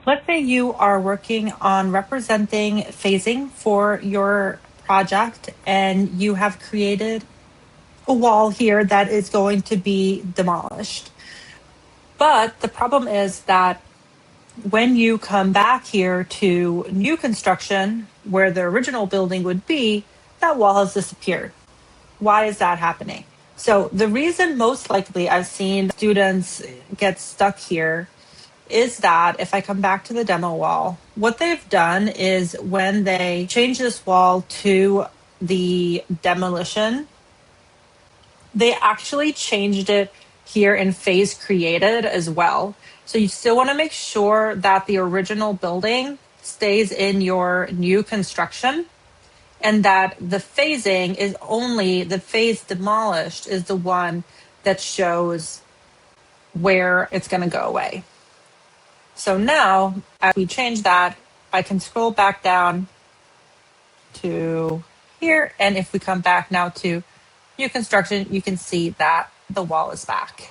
Let's say you are working on representing phasing for your project and you have created a wall here that is going to be demolished. But the problem is that when you come back here to new construction, where the original building would be, that wall has disappeared. Why is that happening? So the reason most likely I've seen students get stuck here is that if I come back to the demo wall, what they've done is when they change this wall to the demolition, they actually changed it here in phase created as well. So you still want to make sure that the original building stays in your new construction and that the phasing is only the phase demolished is the one that shows where it's going to go away. So now, as we change that, I can scroll back down to here. And if we come back now to new construction, you can see that the wall is back.